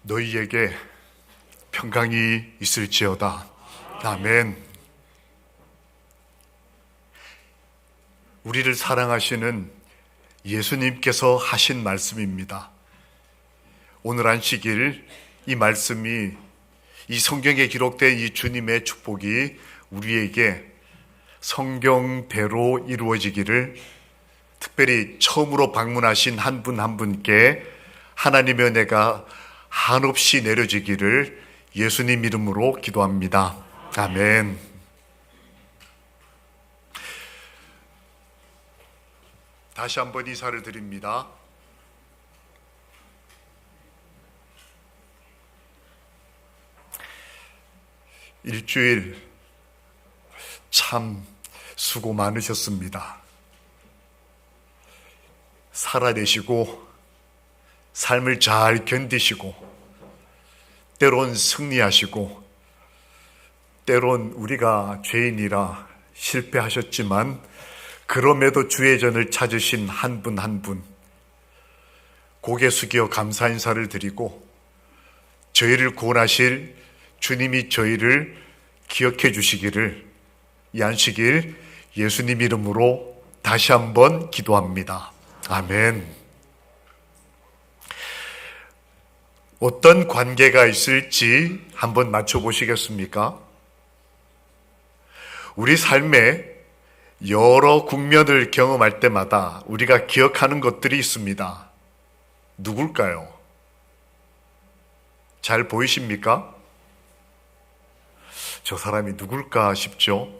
너희에게 평강이 있을지어다. 아멘. 우리를 사랑하시는 예수님께서 하신 말씀입니다. 오늘 안식일 이 말씀이, 이 성경에 기록된 이 주님의 축복이 우리에게 성경대로 이루어지기를, 특별히 처음으로 방문하신 한 분 한 분께 하나님의 은혜가 한없이 내려지기를 예수님 이름으로 기도합니다. 아멘. 다시 한번 인사를 드립니다. 일주일 참 수고 많으셨습니다. 살아내시고 삶을 잘 견디시고 때론 승리하시고 때론 우리가 죄인이라 실패하셨지만 그럼에도 주의 전을 찾으신 한 분 한 분 고개 숙여 감사 인사를 드리고, 저희를 구원하실 주님이 저희를 기억해 주시기를 이 안식일 예수님 이름으로 다시 한번 기도합니다. 아멘. 어떤 관계가 있을지 한번 맞춰보시겠습니까? 우리 삶에 여러 국면을 경험할 때마다 우리가 기억하는 것들이 있습니다. 누굴까요? 잘 보이십니까? 저 사람이 누굴까 싶죠?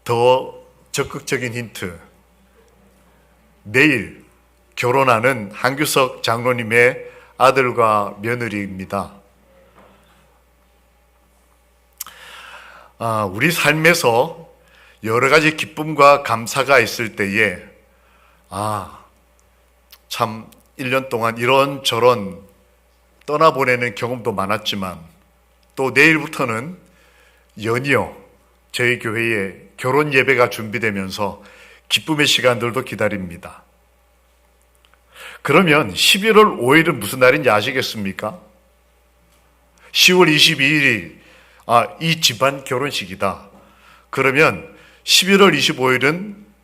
더 적극적인 힌트. 내일 결혼하는 한규석 장로님의 아들과 며느리입니다. 우리 삶에서 여러 가지 기쁨과 감사가 있을 때에 참 1년 동안 이런저런 떠나보내는 경험도 많았지만, 또 내일부터는 연이어 저희 교회에 결혼 예배가 준비되면서 기쁨의 시간들도 기다립니다. 그러면 11월 5일은 무슨 날인지 아시겠습니까? 10월 22일이 이 집안 결혼식이다. 그러면 11월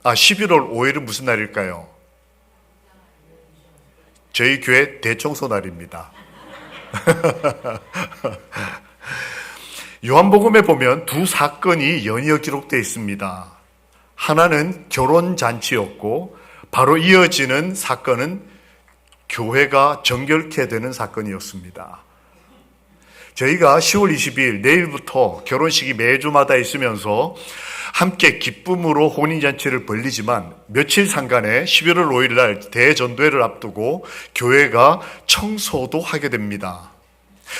5일은 무슨 날일까요? 저희 교회 대청소 날입니다. 요한복음에 보면 두 사건이 연이어 기록되어 있습니다. 하나는 결혼잔치였고, 바로 이어지는 사건은 교회가 정결케 되는 사건이었습니다. 저희가 10월 22일 내일부터 결혼식이 매주마다 있으면서 함께 기쁨으로 혼인잔치를 벌리지만, 며칠 상간에 11월 5일 날 대전도회를 앞두고 교회가 청소도 하게 됩니다.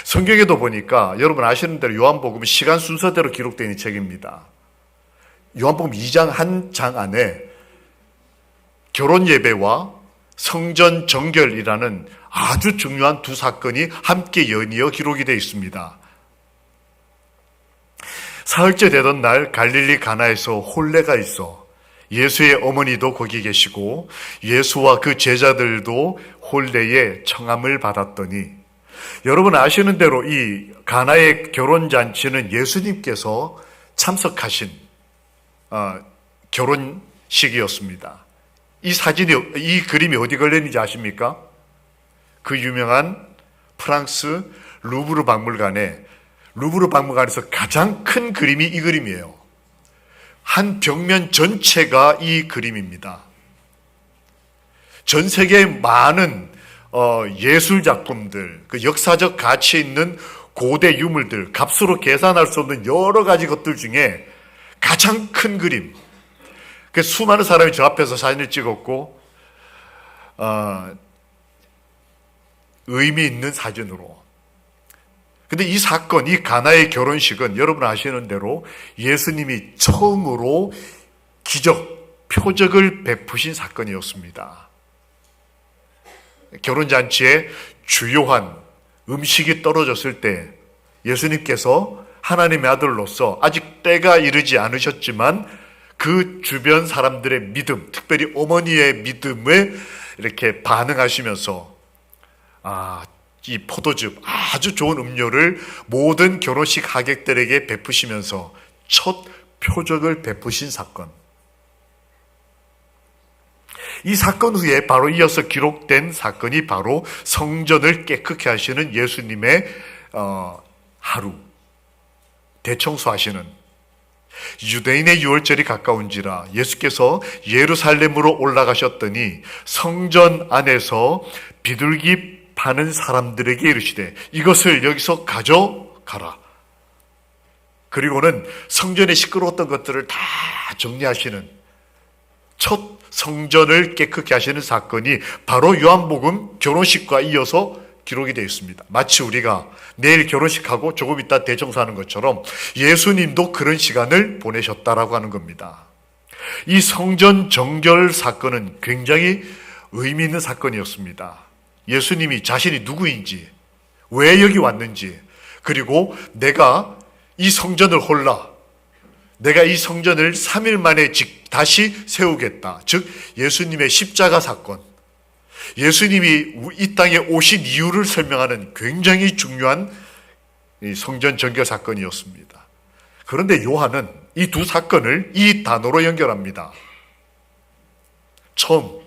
성경에도 보니까 여러분 아시는 대로 요한복음은 시간 순서대로 기록된 이 책입니다. 요한복음 2장 한 장 안에 결혼 예배와 성전 정결이라는 아주 중요한 두 사건이 함께 연이어 기록이 되어 있습니다. 사흘째 되던 날 갈릴리 가나에서 혼례가 있어 예수의 어머니도 거기 계시고 예수와 그 제자들도 혼례에 청함을 받았더니, 여러분 아시는 대로 이 가나의 결혼잔치는 예수님께서 참석하신 결혼식이었습니다. 이 그림이 어디 걸렸는지 아십니까? 그 유명한 프랑스 루브르 박물관에서 가장 큰 그림이 이 그림이에요. 한 벽면 전체가 이 그림입니다. 전 세계의 많은 예술 작품들, 그 역사적 가치 있는 고대 유물들, 값으로 계산할 수 없는 여러 가지 것들 중에 가장 큰 그림. 그 수많은 사람이 저 앞에서 사진을 찍었고, 의미 있는 사진으로. 근데 이 사건, 이 가나의 결혼식은 여러분 아시는 대로 예수님이 처음으로 기적, 표적을 베푸신 사건이었습니다. 결혼잔치에 주요한 음식이 떨어졌을 때 예수님께서 하나님의 아들로서 아직 때가 이르지 않으셨지만 그 주변 사람들의 믿음, 특별히 어머니의 믿음에 이렇게 반응하시면서 이 포도즙, 아주 좋은 음료를 모든 결혼식 하객들에게 베푸시면서 첫 표적을 베푸신 사건. 이 사건 후에 바로 이어서 기록된 사건이 바로 성전을 깨끗게 하시는 예수님의 하루, 대청소하시는, 유대인의 유월절이 가까운지라 예수께서 예루살렘으로 올라가셨더니 성전 안에서 비둘기 파는 사람들에게 이르시되 이것을 여기서 가져가라. 그리고는 성전에 시끄러웠던 것들을 다 정리하시는, 첫 성전을 깨끗게 하시는 사건이 바로 요한복음 결혼식과 이어서 기록이 되어 있습니다. 마치 우리가 내일 결혼식하고 조금 있다 대청소하는 것처럼 예수님도 그런 시간을 보내셨다라고 하는 겁니다. 이 성전 정결 사건은 굉장히 의미 있는 사건이었습니다. 예수님이 자신이 누구인지, 왜 여기 왔는지, 그리고 내가 이 성전을 홀라, 내가 이 성전을 3일 만에 다시 세우겠다. 즉 예수님의 십자가 사건, 예수님이 이 땅에 오신 이유를 설명하는 굉장히 중요한 성전 정결 사건이었습니다. 그런데 요한은 이 두 사건을 이 단어로 연결합니다. 처음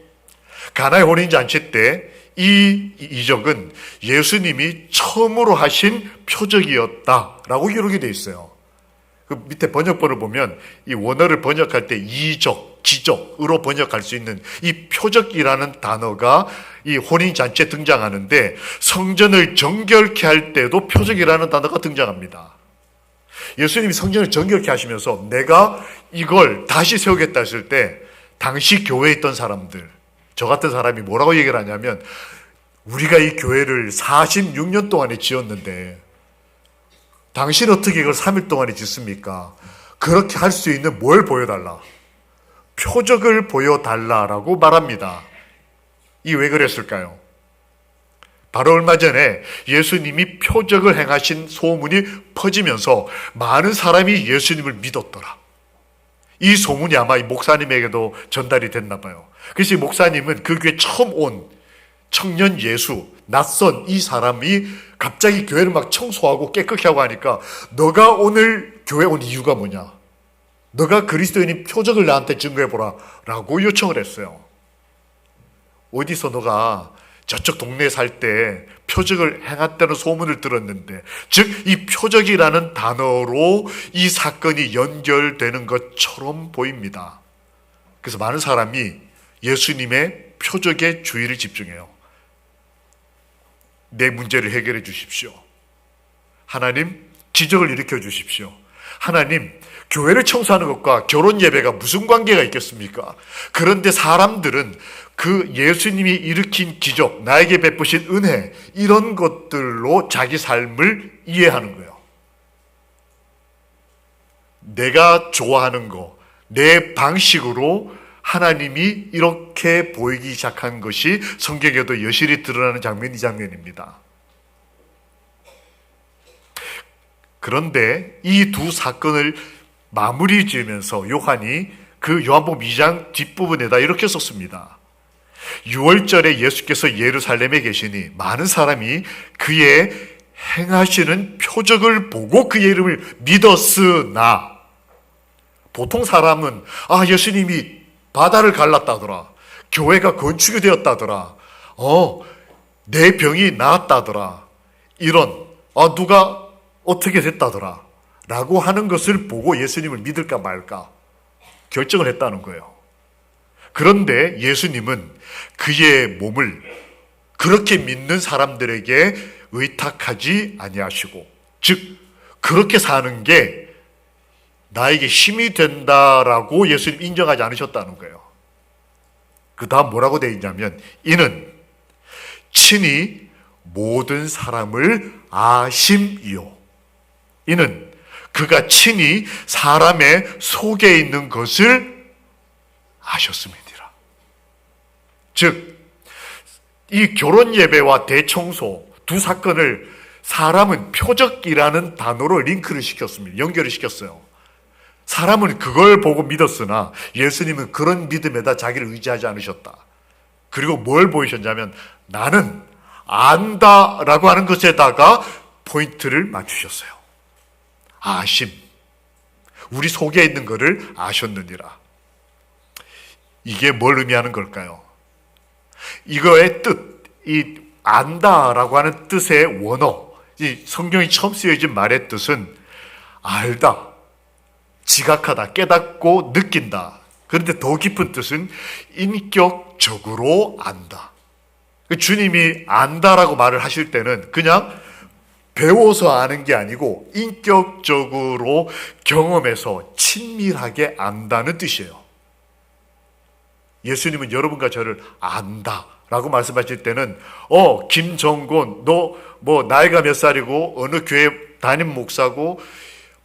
가나의 혼인잔치 때 이 이적은 예수님이 처음으로 하신 표적이었다라고 기록이 되어 있어요. 그 밑에 번역본을 보면 이 원어를 번역할 때 이적, 기적으로 번역할 수 있는 이 표적이라는 단어가 이 혼인잔치에 등장하는데 성전을 정결케 할 때도 표적이라는 단어가 등장합니다. 예수님이 성전을 정결케 하시면서 내가 이걸 다시 세우겠다 했을 때 당시 교회에 있던 사람들, 저 같은 사람이 뭐라고 얘기를 하냐면 우리가 이 교회를 46년 동안에 지었는데 당신 어떻게 이걸 3일 동안에 짓습니까? 그렇게 할 수 있는 뭘 보여달라? 표적을 보여달라라고 말합니다. 이 왜 그랬을까요? 바로 얼마 전에 예수님이 표적을 행하신 소문이 퍼지면서 많은 사람이 예수님을 믿었더라. 이 소문이 아마 이 목사님에게도 전달이 됐나 봐요. 그래서 이 목사님은 그 교회 처음 온 청년 예수, 낯선 이 사람이 갑자기 교회를 막 청소하고 깨끗게 하고 하니까 너가 오늘 교회 온 이유가 뭐냐? 너가 그리스도인인 표적을 나한테 증거해보라 라고 요청을 했어요. 어디서 너가 저쪽 동네에 살 때 표적을 행했다는 소문을 들었는데, 즉 이 표적이라는 단어로 이 사건이 연결되는 것처럼 보입니다. 그래서 많은 사람이 예수님의 표적에 주의를 집중해요. 내 문제를 해결해 주십시오. 하나님, 기적을 일으켜 주십시오. 하나님, 교회를 청소하는 것과 결혼 예배가 무슨 관계가 있겠습니까? 그런데 사람들은 그 예수님이 일으킨 기적, 나에게 베푸신 은혜, 이런 것들로 자기 삶을 이해하는 거예요. 내가 좋아하는 거, 내 방식으로 하나님이 이렇게 보이기 시작한 것이 성경에도 여실히 드러나는 장면이 이 장면입니다. 그런데 이 두 사건을 마무리 지으면서 요한이 그 요한복음 2장 뒷부분에다 이렇게 썼습니다. 6월절에 예수께서 예루살렘에 계시니 많은 사람이 그의 행하시는 표적을 보고 그의 이름을 믿었으나, 보통 사람은 예수님이 바다를 갈랐다더라, 교회가 건축이 되었다더라, 내 병이 나았다더라, 이런 누가 어떻게 됐다더라 라고 하는 것을 보고 예수님을 믿을까 말까 결정을 했다는 거예요. 그런데 예수님은 그의 몸을 그렇게 믿는 사람들에게 의탁하지 아니하시고, 즉 그렇게 사는 게 나에게 힘이 된다라고 예수님 인정하지 않으셨다는 거예요. 그 다음 뭐라고 되어 있냐면, 이는 친히 모든 사람을 아심이요, 이는 그가 친히 사람의 속에 있는 것을 아셨음이니라. 즉, 이 결혼 예배와 대청소 두 사건을 사람은 표적이라는 단어로 링크를 시켰습니다. 연결을 시켰어요. 사람은 그걸 보고 믿었으나 예수님은 그런 믿음에다 자기를 의지하지 않으셨다. 그리고 뭘 보이셨냐면, 나는 안다라고 하는 것에다가 포인트를 맞추셨어요. 아심. 우리 속에 있는 것을 아셨느니라. 이게 뭘 의미하는 걸까요? 이거의 뜻, 이 안다라고 하는 뜻의 원어, 이 성경이 처음 쓰여진 말의 뜻은 알다, 지각하다, 깨닫고 느낀다. 그런데 더 깊은 뜻은 인격적으로 안다. 주님이 안다라고 말을 하실 때는 그냥 배워서 아는 게 아니고 인격적으로 경험해서 친밀하게 안다는 뜻이에요. 예수님은 여러분과 저를 안다라고 말씀하실 때는 김정곤 너 뭐 나이가 몇 살이고 어느 교회 담임 목사고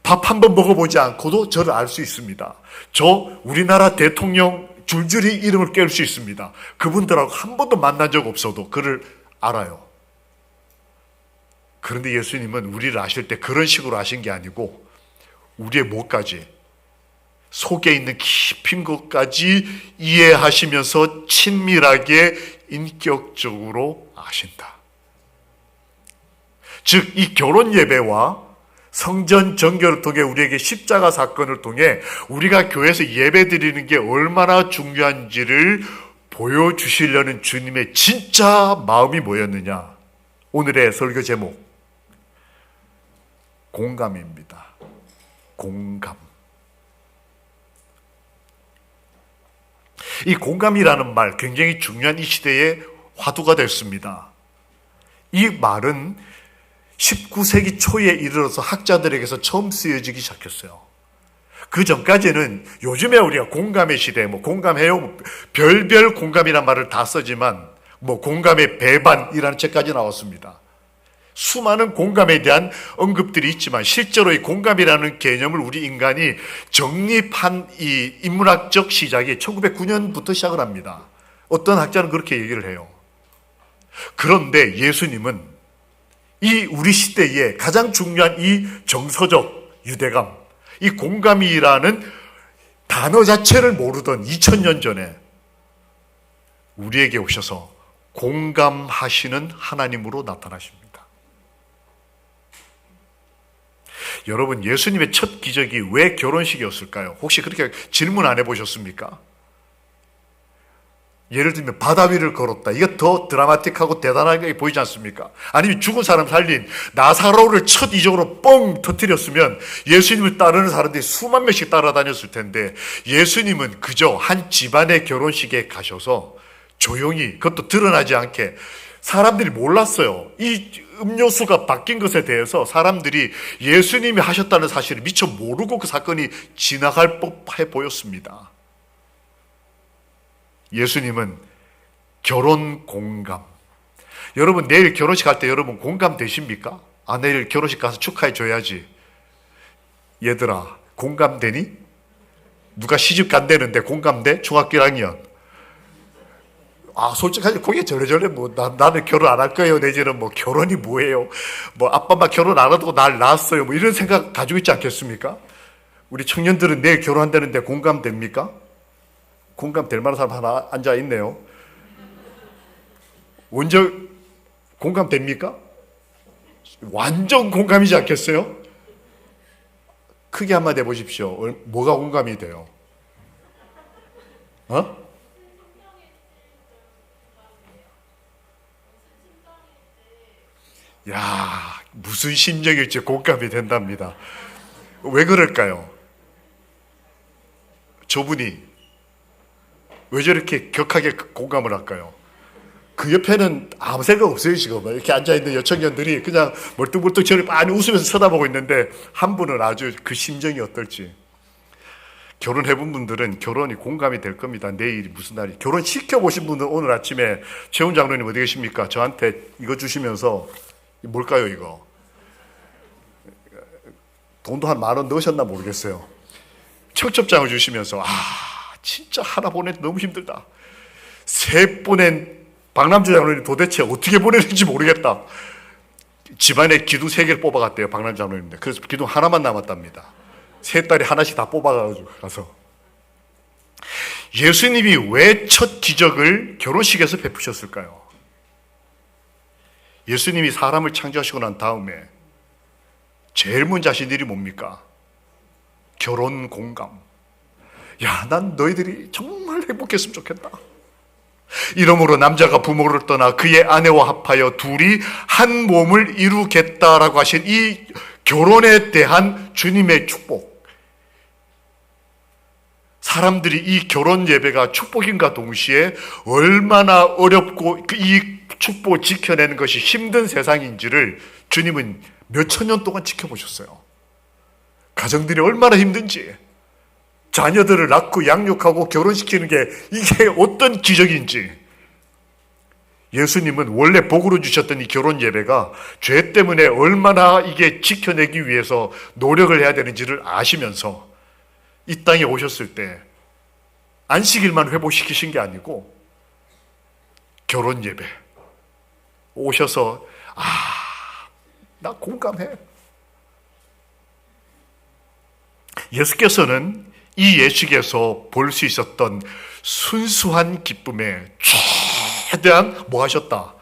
밥 한 번 먹어보지 않고도 저를 알 수 있습니다. 저 우리나라 대통령 줄줄이 이름을 깨울 수 있습니다. 그분들하고 한 번도 만난 적 없어도 그를 알아요. 그런데 예수님은 우리를 아실 때 그런 식으로 아신 게 아니고 우리의 뭐까지, 속에 있는 깊은 것까지 이해하시면서 친밀하게 인격적으로 아신다. 즉, 이 결혼 예배와 성전 정결을 통해 우리에게 십자가 사건을 통해 우리가 교회에서 예배 드리는 게 얼마나 중요한지를 보여주시려는 주님의 진짜 마음이 뭐였느냐? 오늘의 설교 제목, 공감입니다. 공감. 이 공감이라는 말 굉장히 중요한 이 시대의 화두가 됐습니다. 이 말은 19세기 초에 이르러서 학자들에게서 처음 쓰여지기 시작했어요. 그 전까지는 요즘에 우리가 공감의 시대, 공감해요, 별별 공감이란 말을 다 쓰지만 공감의 배반이라는 책까지 나왔습니다. 수많은 공감에 대한 언급들이 있지만 실제로 이 공감이라는 개념을 우리 인간이 정립한 이 인문학적 시작이 1909년부터 시작을 합니다. 어떤 학자는 그렇게 얘기를 해요. 그런데 예수님은 이 우리 시대에 가장 중요한 이 정서적 유대감, 이 공감이라는 단어 자체를 모르던 2000년 전에 우리에게 오셔서 공감하시는 하나님으로 나타나십니다. 여러분, 예수님의 첫 기적이 왜 결혼식이었을까요? 혹시 그렇게 질문 안 해보셨습니까? 예를 들면 바다 위를 걸었다. 이거 더 드라마틱하고 대단하게 보이지 않습니까? 아니면 죽은 사람 살린 나사로를 첫 이적으로 뻥 터뜨렸으면 예수님을 따르는 사람들이 수만 명씩 따라다녔을 텐데 예수님은 그저 한 집안의 결혼식에 가셔서 조용히, 그것도 드러나지 않게, 사람들이 몰랐어요. 이 음료수가 바뀐 것에 대해서 사람들이 예수님이 하셨다는 사실을 미처 모르고 그 사건이 지나갈 법해 보였습니다. 예수님은 결혼 공감. 여러분, 내일 결혼식 할 때 여러분 공감 되십니까? 내일 결혼식 가서 축하해 줘야지. 얘들아, 공감되니? 누가 시집 간다는데 공감돼? 중학교 1학년. 솔직하게 고개 절레절레 나는 결혼 안 할 거예요. 내지는 결혼이 뭐예요? 아빠 엄마 결혼 안 하고 날 낳았어요. 이런 생각 가지고 있지 않겠습니까? 우리 청년들은 내일 결혼한다는데 공감됩니까? 공감될 만한 사람 하나 앉아 있네요. 원적 공감됩니까? 완전 공감이지 않겠어요? 크게 한마디 해보십시오. 뭐가 공감이 돼요? 야, 무슨 심정일지 공감이 된답니다. 왜 그럴까요? 저분이 왜 저렇게 격하게 공감을 할까요? 그 옆에는 아무 생각 없어요. 지금 이렇게 앉아있는 여청년들이 그냥 멀뚱멀뚱 저를 많이 웃으면서 쳐다보고 있는데 한 분은 아주 그 심정이 어떨지. 결혼해본 분들은 결혼이 공감이 될 겁니다. 내일이 무슨 날이. 결혼 시켜보신 분은 오늘 아침에 최훈 장로님 어디 계십니까? 저한테 이거 주시면서 뭘까요 이거? 돈도 한 10,000원 넣으셨나 모르겠어요. 청첩장을 주시면서 진짜 하나 보내기 너무 힘들다. 셋 보낸 박남주 장로님 도대체 어떻게 보내는지 모르겠다. 집안에 기둥 3개를 뽑아갔대요. 박남주 장로님인데. 그래서 기둥 하나만 남았답니다. 세 딸이 하나씩 다 뽑아가지고 가서. 예수님이 왜 첫 기적을 결혼식에서 베푸셨을까요? 예수님이 사람을 창조하시고 난 다음에 제일 먼저 하신 일이 뭡니까? 결혼 공감. 야, 난 너희들이 정말 행복했으면 좋겠다. 이러므로 남자가 부모를 떠나 그의 아내와 합하여 둘이 한 몸을 이루겠다라고 하신 이 결혼에 대한 주님의 축복. 사람들이 이 결혼 예배가 축복인가 동시에 얼마나 어렵고 이 축복을 지켜내는 것이 힘든 세상인지를 주님은 몇천 년 동안 지켜보셨어요. 가정들이 얼마나 힘든지, 자녀들을 낳고 양육하고 결혼시키는 게 이게 어떤 기적인지. 예수님은 원래 복으로 주셨던 이 결혼 예배가 죄 때문에 얼마나 이게 지켜내기 위해서 노력을 해야 되는지를 아시면서 이 땅에 오셨을 때 안식일만 회복시키신 게 아니고 결혼 예배 오셔서 나 공감해. 예수께서는 이 예식에서 볼 수 있었던 순수한 기쁨에 최대한 뭐 하셨다?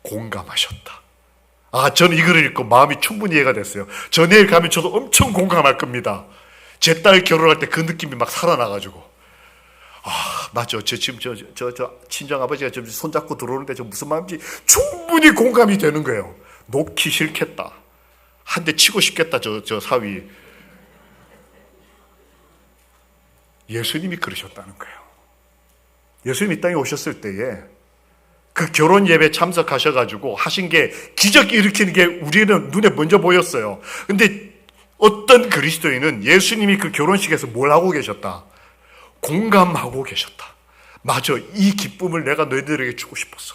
공감하셨다. 저는 이거를 읽고 마음이 충분히 이해가 됐어요. 저 내일 가면 저도 엄청 공감할 겁니다. 제 딸 결혼할 때 그 느낌이 막 살아나가지고. 맞죠. 지금 저 친정 아버지가 좀 손잡고 들어오는데 저 무슨 마음인지 충분히 공감이 되는 거예요. 놓기 싫겠다. 한 대 치고 싶겠다. 저 사위. 예수님이 그러셨다는 거예요. 예수님이 이 땅에 오셨을 때에 그 결혼 예배 참석하셔가지고 하신 게 기적 일으키는 게 우리는 눈에 먼저 보였어요. 근데 어떤 그리스도인은 예수님이 그 결혼식에서 뭘 하고 계셨다? 공감하고 계셨다. 맞아. 이 기쁨을 내가 너희들에게 주고 싶었어.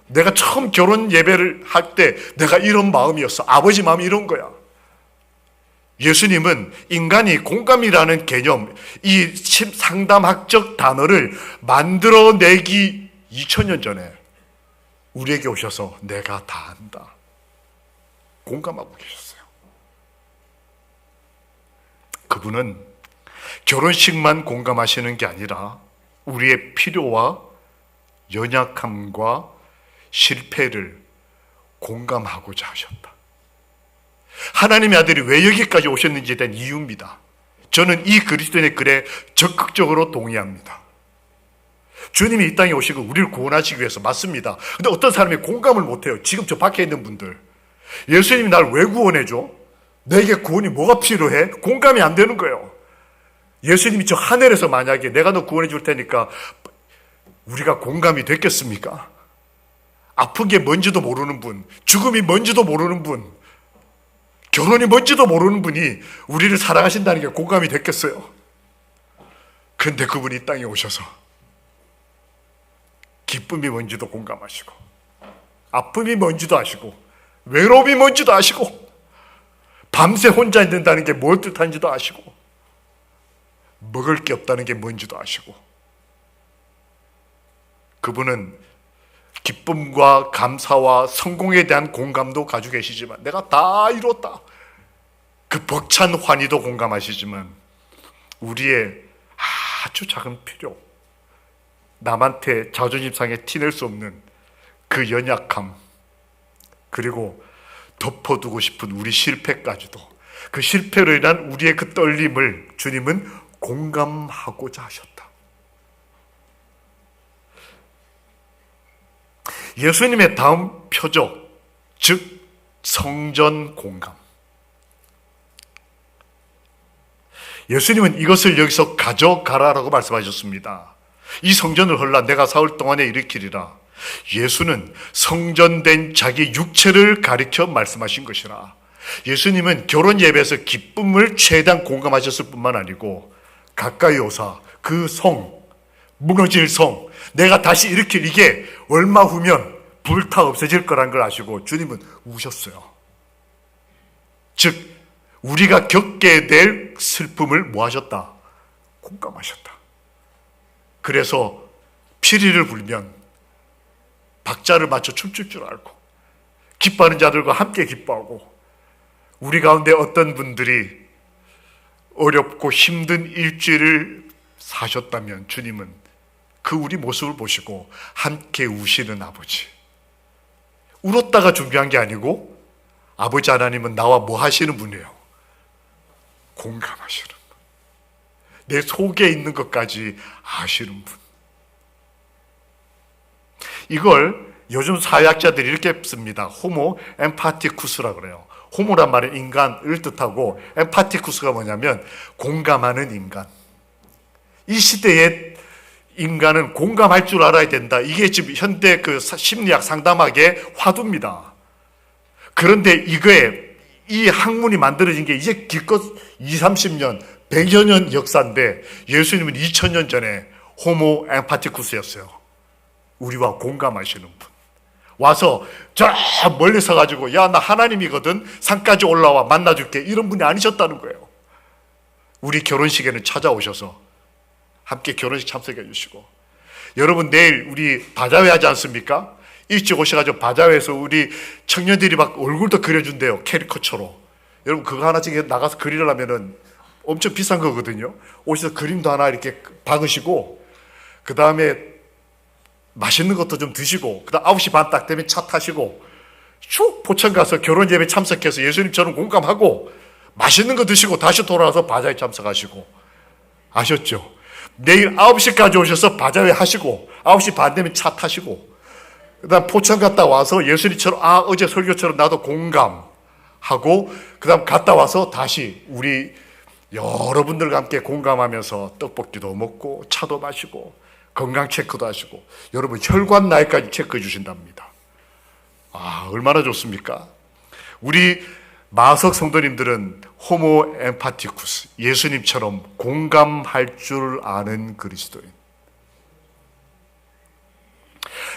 내가 처음 결혼 예배를 할 때 내가 이런 마음이었어. 아버지 마음이 이런 거야. 예수님은 인간이 공감이라는 개념, 이 상담학적 단어를 만들어내기 2000년 전에 우리에게 오셔서 내가 다 안다. 공감하고 계셨어요. 그분은 결혼식만 공감하시는 게 아니라 우리의 필요와 연약함과 실패를 공감하고자 하셨다. 하나님의 아들이 왜 여기까지 오셨는지에 대한 이유입니다. 저는 이 그리스도인의 글에 적극적으로 동의합니다. 주님이 이 땅에 오시고 우리를 구원하시기 위해서 맞습니다. 근데 어떤 사람이 공감을 못해요. 지금 저 밖에 있는 분들. 예수님이 날 왜 구원해줘? 내게 구원이 뭐가 필요해? 공감이 안 되는 거예요. 예수님이 저 하늘에서 만약에 내가 너 구원해 줄 테니까 우리가 공감이 됐겠습니까? 아픈 게 뭔지도 모르는 분, 죽음이 뭔지도 모르는 분, 결혼이 뭔지도 모르는 분이 우리를 사랑하신다는 게 공감이 됐겠어요? 그런데 그분이 이 땅에 오셔서 기쁨이 뭔지도 공감하시고 아픔이 뭔지도 아시고 외로움이 뭔지도 아시고 밤새 혼자 있는다는 게 뭘 뜻하는지도 아시고 먹을 게 없다는 게 뭔지도 아시고 그분은 기쁨과 감사와 성공에 대한 공감도 가지고 계시지만 내가 다 이뤘다. 그 벅찬 환희도 공감하시지만 우리의 아주 작은 필요, 남한테 자존심 상에 티낼 수 없는 그 연약함, 그리고 덮어두고 싶은 우리 실패까지도 그 실패로 인한 우리의 그 떨림을 주님은 공감하고자 하셨다. 예수님의 다음 표적, 즉 성전 공감. 예수님은 이것을 여기서 가져가라라고 말씀하셨습니다. 이 성전을 헐라 내가 사흘 동안에 일으키리라. 예수는 성전된 자기 육체를 가리켜 말씀하신 것이라. 예수님은 결혼 예배에서 기쁨을 최대한 공감하셨을 뿐만 아니고 가까이 오사 그 성, 무너질 성, 내가 다시 일으킬 이게 얼마 후면 불타 없어질 거란 걸 아시고 주님은 우셨어요. 즉 우리가 겪게 될 슬픔을 뭐 하셨다? 공감하셨다. 그래서 피리를 불면 박자를 맞춰 춤출 줄 알고 기뻐하는 자들과 함께 기뻐하고 우리 가운데 어떤 분들이 어렵고 힘든 일주일을 사셨다면 주님은 그 우리 모습을 보시고 함께 우시는 아버지, 울었다가 준비한 게 아니고 아버지 하나님은 나와 뭐 하시는 분이에요? 공감하시는 분. 내 속에 있는 것까지 아시는 분. 이걸 요즘 사회학자들이 이렇게 씁니다. 호모 엠파티쿠스라 그래요. 호모란 말은 인간을 뜻하고 엠파티쿠스가 뭐냐면 공감하는 인간. 이 시대의 인간은 공감할 줄 알아야 된다. 이게 지금 현대 그 심리학 상담학의 화두입니다. 그런데 이 학문이 만들어진 게 이제 기껏 20, 30년, 100여 년 역사인데 예수님은 2000년 전에 호모 엠파티쿠스였어요. 우리와 공감하시는 분. 와서 저 멀리 서가지고 야, 나 하나님이거든. 산까지 올라와 만나줄게. 이런 분이 아니셨다는 거예요. 우리 결혼식에는 찾아오셔서 함께 결혼식 참석해 주시고, 여러분 내일 우리 바자회 하지 않습니까? 일찍 오셔가지고 바자회에서 우리 청년들이 막 얼굴도 그려준대요. 캐리커처로. 여러분 그거 하나씩 나가서 그리려면은 엄청 비싼 거거든요. 오셔서 그림도 하나 이렇게 박으시고, 그 다음에 맛있는 것도 좀 드시고, 그 다음 9시 반 딱 되면 차 타시고 쭉 포천 가서 결혼 예배 참석해서 예수님처럼 공감하고 맛있는 거 드시고 다시 돌아와서 바자회 참석하시고. 아셨죠? 내일 9시까지 오셔서 바자회 하시고 9시 반 되면 차 타시고, 그 다음 포천 갔다 와서 예수님처럼 어제 설교처럼 나도 공감하고, 그 다음 갔다 와서 다시 우리 여러분들과 함께 공감하면서 떡볶이도 먹고 차도 마시고 건강 체크도 하시고, 여러분 혈관 나이까지 체크해 주신답니다. 얼마나 좋습니까? 우리 마석 성도님들은 호모 엠파티쿠스, 예수님처럼 공감할 줄 아는 그리스도인.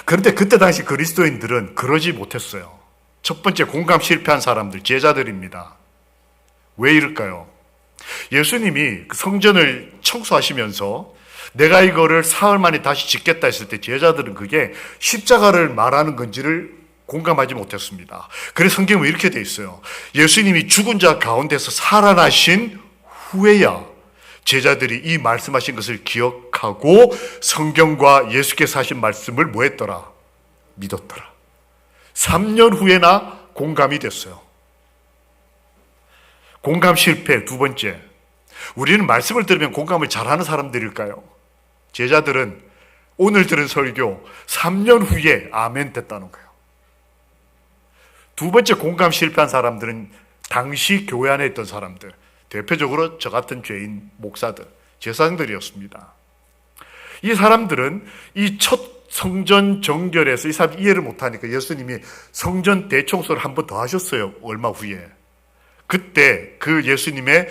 그런데 그때 당시 그리스도인들은 그러지 못했어요. 첫 번째, 공감 실패한 사람들, 제자들입니다. 왜 이럴까요? 예수님이 성전을 청소하시면서 내가 이거를 사흘 만에 다시 짓겠다 했을 때 제자들은 그게 십자가를 말하는 건지를 공감하지 못했습니다. 그래서 성경은 이렇게 돼 있어요. 예수님이 죽은 자 가운데서 살아나신 후에야 제자들이 이 말씀하신 것을 기억하고 성경과 예수께서 하신 말씀을 뭐 했더라? 믿었더라. 3년 후에나 공감이 됐어요. 공감 실패. 두 번째, 우리는 말씀을 들으면 공감을 잘하는 사람들일까요? 제자들은 오늘 들은 설교 3년 후에 아멘 됐다는 거예요. 두 번째, 공감 실패한 사람들은 당시 교회 안에 있던 사람들, 대표적으로 저 같은 죄인 목사들, 제사장들이었습니다. 이 사람들은 이 첫 성전 정결에서 이 사람이 이해를 못하니까 예수님이 성전 대청소를 한 번 더 하셨어요. 얼마 후에. 그때 그 예수님의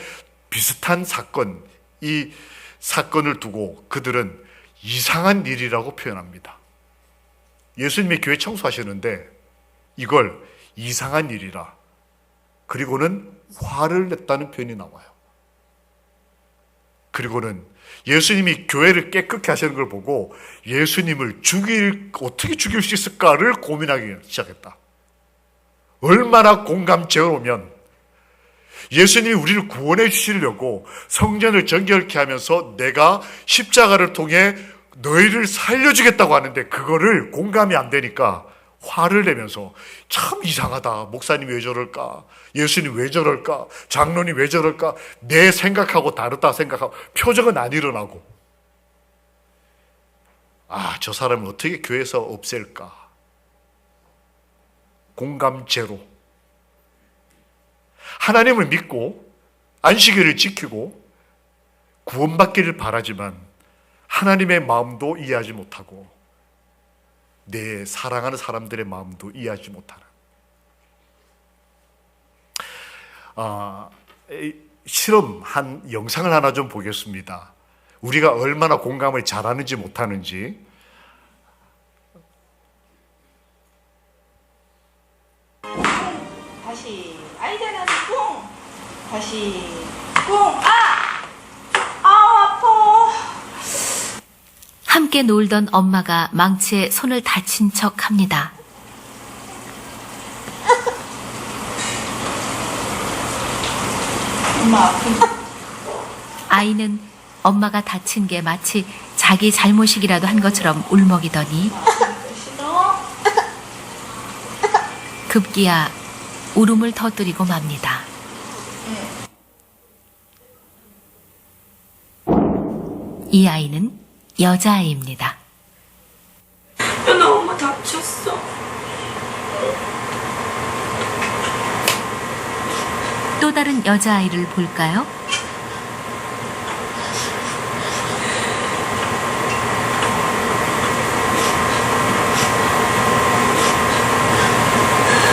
비슷한 사건, 이 사건을 두고 그들은 이상한 일이라고 표현합니다. 예수님이 교회 청소하시는데 이걸 이상한 일이라, 그리고는 화를 냈다는 표현이 나와요. 그리고는 예수님이 교회를 깨끗게 하시는 걸 보고 예수님을 어떻게 죽일 수 있을까를 고민하기 시작했다. 얼마나 공감제로우면 예수님이 우리를 구원해 주시려고 성전을 정결케 하면서 내가 십자가를 통해 너희를 살려주겠다고 하는데 그거를 공감이 안 되니까 화를 내면서 참 이상하다. 목사님이 왜 저럴까? 예수님 왜 저럴까? 장로님 왜 저럴까? 내 생각하고 다르다 생각하고 표정은 안 일어나고, 저 사람을 어떻게 교회에서 없앨까? 공감 제로. 하나님을 믿고 안식일을 지키고 구원받기를 바라지만 하나님의 마음도 이해하지 못하고 내 사랑하는 사람들의 마음도 이해하지 못하는, 실험한 영상을 하나 좀 보겠습니다. 우리가 얼마나 공감을 잘하는지 못하는지. 다시 아이잖아 뿡 다시 뿡 아파. 함께 놀던 엄마가 망치에 손을 다친 척 합니다. 엄마 아픈. 아이는 엄마가 다친 게 마치 자기 잘못이기라도 한 것처럼 울먹이더니 싫어? 급기야 울음을 터뜨리고 맙니다. 이 아이는 여자아이입니다. 나 엄마 다쳤어. 또 다른 여자아이를 볼까요?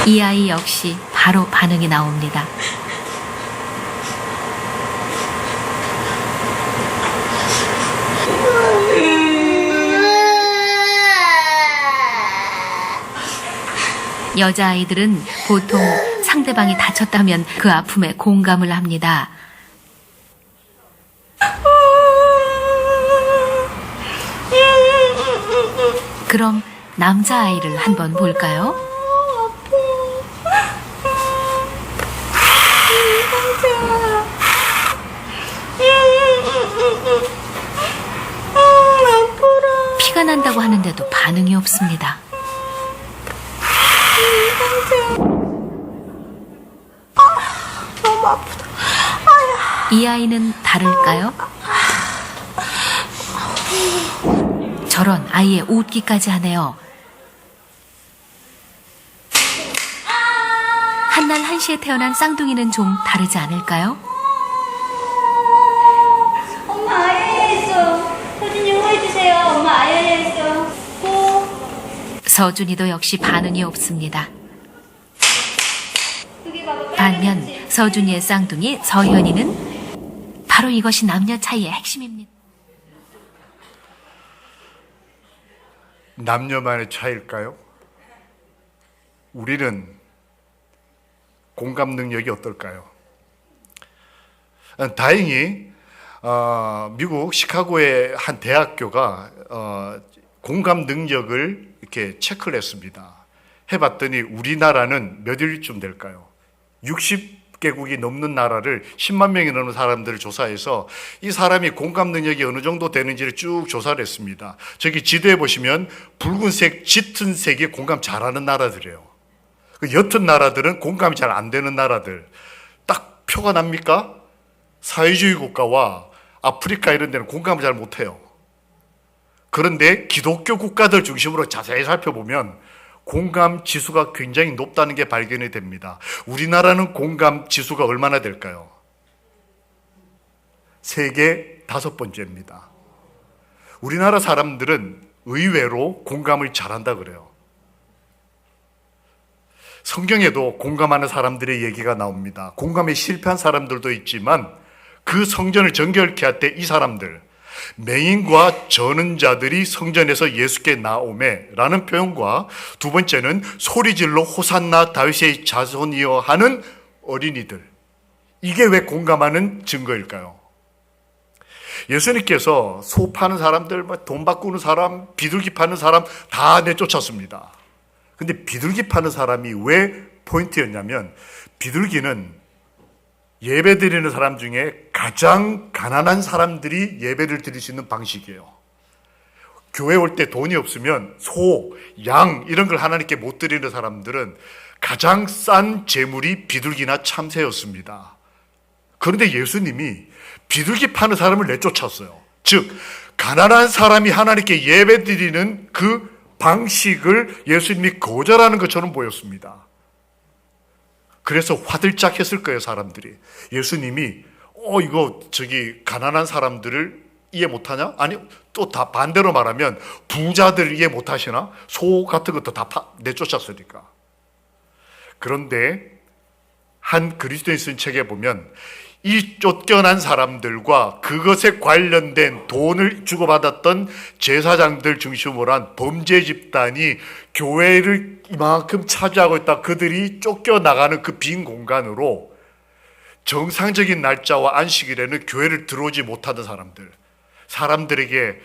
이 아이 역시 바로 반응이 나옵니다. 여자아이들은 보통 상대방이 다쳤다면 그 아픔에 공감을 합니다. 그럼 남자아이를 한번 볼까요? 피가 난다고 하는데도 반응이 없습니다. 너무 아프다. 이 아이는 다를까요? 저런 아이의 웃기까지 하네요. 한날 한시에 태어난 쌍둥이는 좀 다르지 않을까요? 엄마 아야야 했어. 서준이 응원해주세요. 엄마 아야야 했어. 고. 서준이도 역시 반응이 없습니다. 여기 봐봐. 반면 서준이의 쌍둥이 서현이는 바로 이것이 남녀 차이의 핵심입니다. 남녀만의 차이일까요? 우리는 공감 능력이 어떨까요? 다행히 미국 시카고의 한 대학교가 공감 능력을 이렇게 체크를 했습니다. 해봤더니 우리나라는 몇 위쯤 될까요? 60개국이 넘는 나라를 10만 명이 넘는 사람들을 조사해서 이 사람이 공감 능력이 어느 정도 되는지를 쭉 조사를 했습니다. 저기 지도에 보시면 붉은색, 짙은 색이 공감 잘하는 나라들이에요. 그 옅은 나라들은 공감이 잘 안 되는 나라들. 딱 표가 납니까? 사회주의 국가와 아프리카 이런 데는 공감을 잘 못해요. 그런데 기독교 국가들 중심으로 자세히 살펴보면 공감 지수가 굉장히 높다는 게 발견이 됩니다. 우리나라는 공감 지수가 얼마나 될까요? 세계 5번째입니다. 우리나라 사람들은 의외로 공감을 잘한다 그래요. 성경에도 공감하는 사람들의 얘기가 나옵니다. 공감에 실패한 사람들도 있지만 그 성전을 정결케 할 때 이 사람들, 맹인과 저는 자들이 성전에서 예수께 나오매 라는 표현과 두 번째는 소리질러 호산나 다윗의 자손이여 하는 어린이들, 이게 왜 공감하는 증거일까요? 예수님께서 소 파는 사람들, 돈 바꾸는 사람, 비둘기 파는 사람 다 내쫓았습니다. 근데 비둘기 파는 사람이 왜 포인트였냐면, 비둘기는 예배 드리는 사람 중에 가장 가난한 사람들이 예배를 드릴 수 있는 방식이에요. 교회 올 때 돈이 없으면 소, 양 이런 걸 하나님께 못 드리는 사람들은 가장 싼 재물이 비둘기나 참새였습니다. 그런데 예수님이 비둘기 파는 사람을 내쫓았어요. 즉 가난한 사람이 하나님께 예배 드리는 그 방식을 예수님이 거절하는 것처럼 보였습니다. 그래서 화들짝 했을 거예요, 사람들이. 예수님이 이거 저기 가난한 사람들을 이해 못하냐? 아니 또 다 반대로 말하면 부자들 이해 못하시나? 소 같은 것도 다 내쫓았으니까. 그런데 한 그리스도인 쓴 책에 보면 이 쫓겨난 사람들과 그것에 관련된 돈을 주고받았던 제사장들 중심으로 한 범죄 집단이 교회를 이만큼 차지하고 있다. 그들이 쫓겨나가는 그 빈 공간으로 정상적인 날짜와 안식일에는 교회를 들어오지 못하는 사람들에게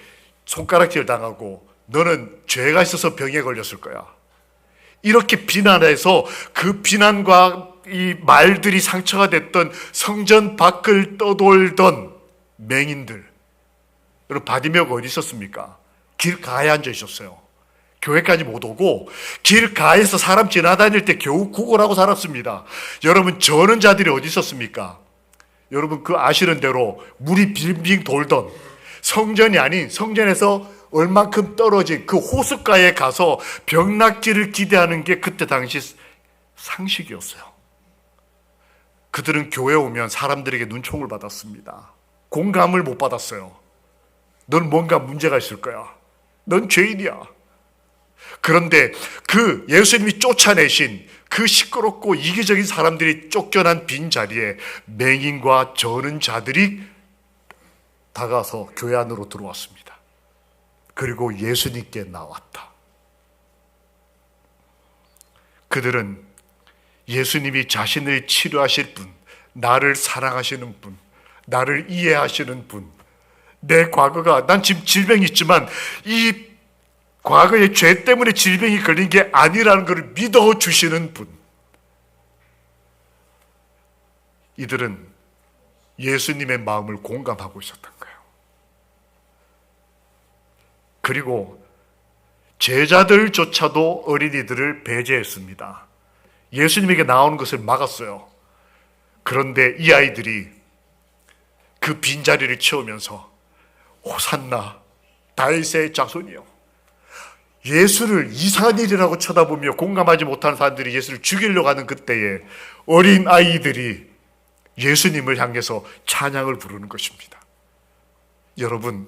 손가락질 당하고 너는 죄가 있어서 병에 걸렸을 거야. 이렇게 비난해서 그 비난과 이 말들이 상처가 됐던 성전 밖을 떠돌던 맹인들. 여러분, 바디메오가 어디 있었습니까? 길가에 앉아 있었어요. 교회까지 못 오고 길가에서 사람 지나다닐 때 겨우 구걸하고 살았습니다. 여러분, 저는 자들이 어디 있었습니까? 여러분 그 아시는 대로 물이 빙빙 돌던 성전이 아닌 성전에서 얼만큼 떨어진 그 호숫가에 가서 병낫기를 기대하는 게 그때 당시 상식이었어요. 그들은 교회 오면 사람들에게 눈총을 받았습니다. 공감을 못 받았어요. 넌 뭔가 문제가 있을 거야. 넌 죄인이야. 그런데 그 예수님이 쫓아내신 그 시끄럽고 이기적인 사람들이 쫓겨난 빈자리에 맹인과 저는 자들이 다가서 교회 안으로 들어왔습니다. 그리고 예수님께 나왔다. 그들은 예수님이 자신을 치료하실 분, 나를 사랑하시는 분, 나를 이해하시는 분, 내 과거가, 난 지금 질병이 있지만 이 과거의 죄 때문에 질병이 걸린 게 아니라는 것을 믿어주시는 분. 이들은 예수님의 마음을 공감하고 있었던 거예요. 그리고 제자들조차도 어린이들을 배제했습니다. 예수님에게 나오는 것을 막았어요. 그런데 이 아이들이 그 빈자리를 채우면서 호산나 다윗의 자손이요, 예수를 이상한 일이라고 쳐다보며 공감하지 못하는 사람들이 예수를 죽이려고 하는 그때에 어린 아이들이 예수님을 향해서 찬양을 부르는 것입니다. 여러분,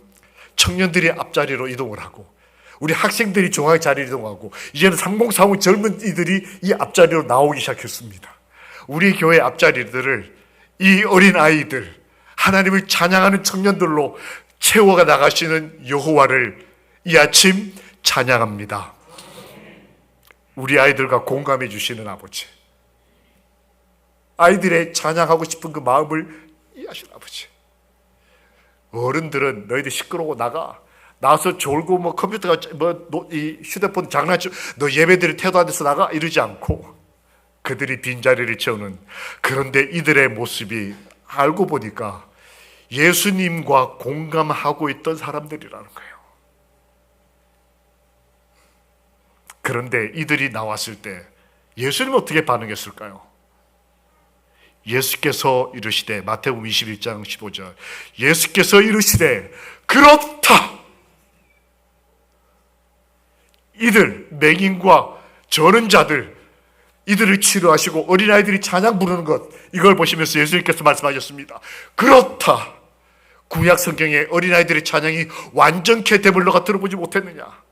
청년들이 앞자리로 이동을 하고 우리 학생들이 중앙 자리로 이동하고 이제는 3040 젊은 이들이 이 앞자리로 나오기 시작했습니다. 우리 교회 앞자리들을 이 어린 아이들, 하나님을 찬양하는 청년들로 채워가 나가시는 여호와를 이 아침 찬양합니다. 우리 아이들과 공감해 주시는 아버지, 아이들의 찬양하고 싶은 그 마음을 이해하시는 아버지. 어른들은 너희들 시끄러워 나가서 졸고 뭐 컴퓨터가 이 휴대폰 장난쳐, 너 예배드릴 태도 안 돼서 나가, 이러지 않고 그들이 빈자리를 채우는, 그런데 이들의 모습이 알고 보니까 예수님과 공감하고 있던 사람들이라는 거예요. 그런데 이들이 나왔을 때 예수님은 어떻게 반응했을까요? 예수께서 이르시되, 마태복음 21장 15절, 예수께서 이르시되 그렇다. 이들 맹인과 저는 자들, 이들을 치료하시고 어린아이들이 찬양 부르는 것, 이걸 보시면서 예수님께서 말씀하셨습니다. 그렇다. 구약 성경에 어린아이들의 찬양이 완전케 되물러가 들어보지 못했느냐.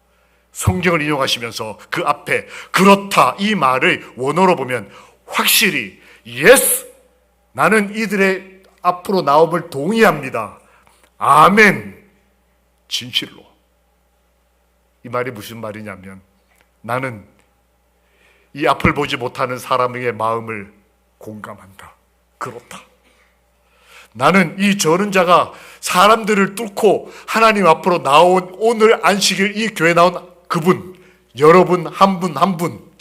성경을 인용하시면서 그 앞에 그렇다 이 말을 원어로 보면 확실히 yes, 나는 이들의 앞으로 나옴을 동의합니다. 아멘, 진실로. 이 말이 무슨 말이냐면, 나는 이 앞을 보지 못하는 사람의 마음을 공감한다. 그렇다. 나는 이 저는 자가 사람들을 뚫고 하나님 앞으로 나온 오늘 안식일 이 교회에 나온 그분, 여러분 한 분 한 분,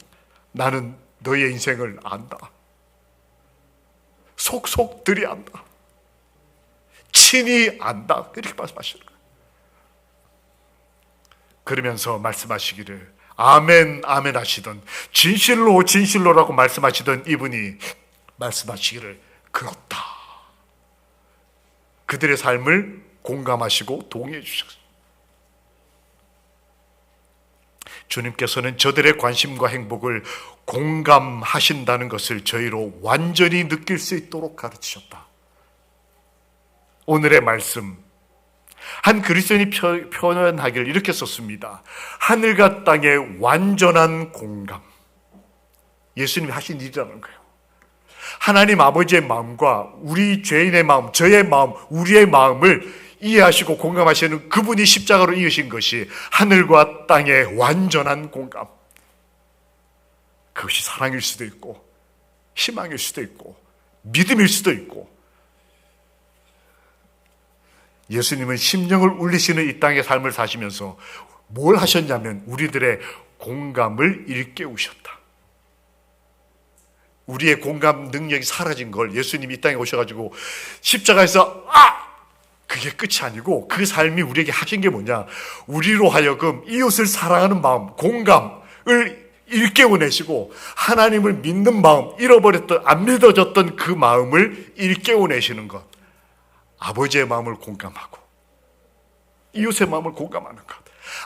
나는 너의 인생을 안다. 속속들이 안다. 친히 안다. 이렇게 말씀하시는 거예요. 그러면서 말씀하시기를 아멘 아멘 하시던, 진실로 진실로라고 말씀하시던 이분이 말씀하시기를 그렇다. 그들의 삶을 공감하시고 동의해 주셨습니다. 주님께서는 저들의 관심과 행복을 공감하신다는 것을 저희로 완전히 느낄 수 있도록 가르치셨다. 오늘의 말씀, 한 그리스도인이 표현하기를 이렇게 썼습니다. 하늘과 땅의 완전한 공감. 예수님이 하신 일이라는 거예요. 하나님 아버지의 마음과 우리 죄인의 마음, 저의 마음, 우리의 마음을 이해하시고 공감하시는 그분이 십자가로 이으신 것이 하늘과 땅의 완전한 공감. 그것이 사랑일 수도 있고 희망일 수도 있고 믿음일 수도 있고, 예수님은 심령을 울리시는 이 땅의 삶을 사시면서 뭘 하셨냐면 우리들의 공감을 일깨우셨다. 우리의 공감 능력이 사라진 걸 예수님이 이 땅에 오셔가지고 십자가에서 그게 끝이 아니고 그 삶이 우리에게 하신 게 뭐냐? 우리로 하여금 이웃을 사랑하는 마음, 공감을 일깨워내시고 하나님을 믿는 마음, 잃어버렸던, 안 믿어졌던 그 마음을 일깨워내시는 것. 아버지의 마음을 공감하고 이웃의 마음을 공감하는 것.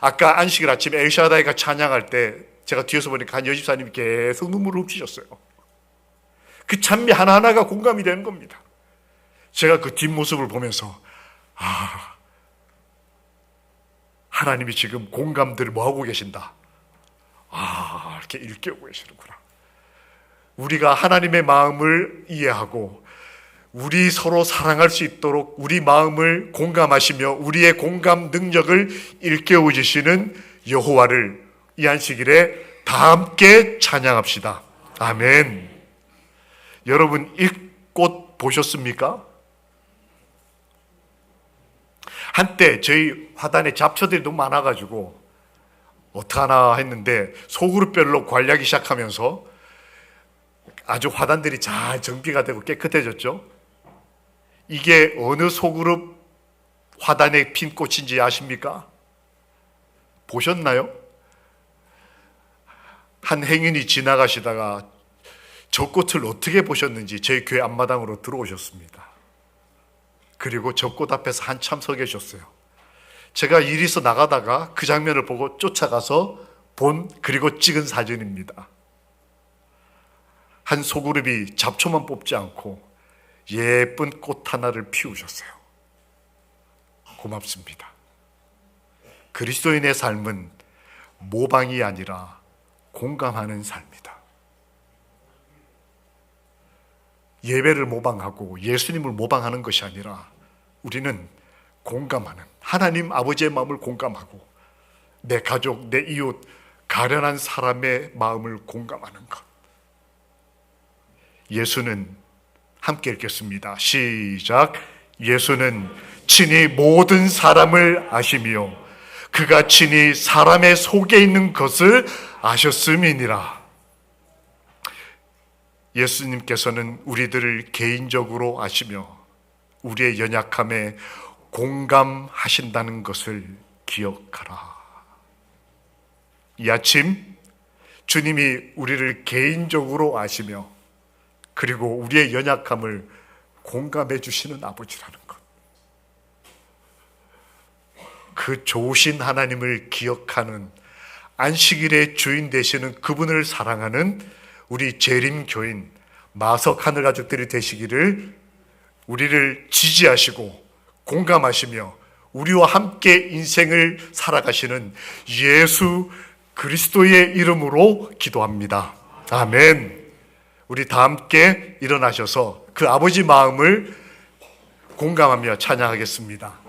아까 안식일 아침에 엘샤다이가 찬양할 때 제가 뒤에서 보니까 한 여집사님이 계속 눈물을 훔치셨어요. 그 찬미 하나하나가 공감이 되는 겁니다. 제가 그 뒷모습을 보면서 하나님이 지금 공감들을 뭐하고 계신다. 이렇게 일깨우고 계시는구나. 우리가 하나님의 마음을 이해하고 우리 서로 사랑할 수 있도록 우리 마음을 공감하시며 우리의 공감 능력을 일깨워 주시는 여호와를 이 안식일에 다 함께 찬양합시다. 아멘. 여러분 일꽃 보셨습니까? 한때 저희 화단에 잡초들이 너무 많아가지고 어떡하나 했는데 소그룹별로 관리하기 시작하면서 아주 화단들이 잘 정비가 되고 깨끗해졌죠. 이게 어느 소그룹 화단에 핀 꽃인지 아십니까? 보셨나요? 한 행인이 지나가시다가 저 꽃을 어떻게 보셨는지 저희 교회 앞마당으로 들어오셨습니다. 그리고 저 꽃 앞에서 한참 서 계셨어요. 제가 일 있어 나가다가 그 장면을 보고 쫓아가서 본 그리고 찍은 사진입니다. 한 소그룹이 잡초만 뽑지 않고 예쁜 꽃 하나를 피우셨어요. 고맙습니다. 그리스도인의 삶은 모방이 아니라 공감하는 삶이다. 예배를 모방하고 예수님을 모방하는 것이 아니라 우리는 공감하는, 하나님 아버지의 마음을 공감하고 내 가족, 내 이웃, 가련한 사람의 마음을 공감하는 것. 예수는, 함께 읽겠습니다. 시작. 예수는 친히 모든 사람을 아시며 그가 친히 사람의 속에 있는 것을 아셨음이니라. 예수님께서는 우리들을 개인적으로 아시며 우리의 연약함에 공감하신다는 것을 기억하라. 이 아침 주님이 우리를 개인적으로 아시며 그리고 우리의 연약함을 공감해 주시는 아버지라는 것. 그 좋으신 하나님을 기억하는, 안식일의 주인 되시는 그분을 사랑하는 우리 재림교인 마석 하늘 가족들이 되시기를, 우리를 지지하시고 공감하시며 우리와 함께 인생을 살아가시는 예수 그리스도의 이름으로 기도합니다. 아멘. 우리 다 함께 일어나셔서 그 아버지 마음을 공감하며 찬양하겠습니다.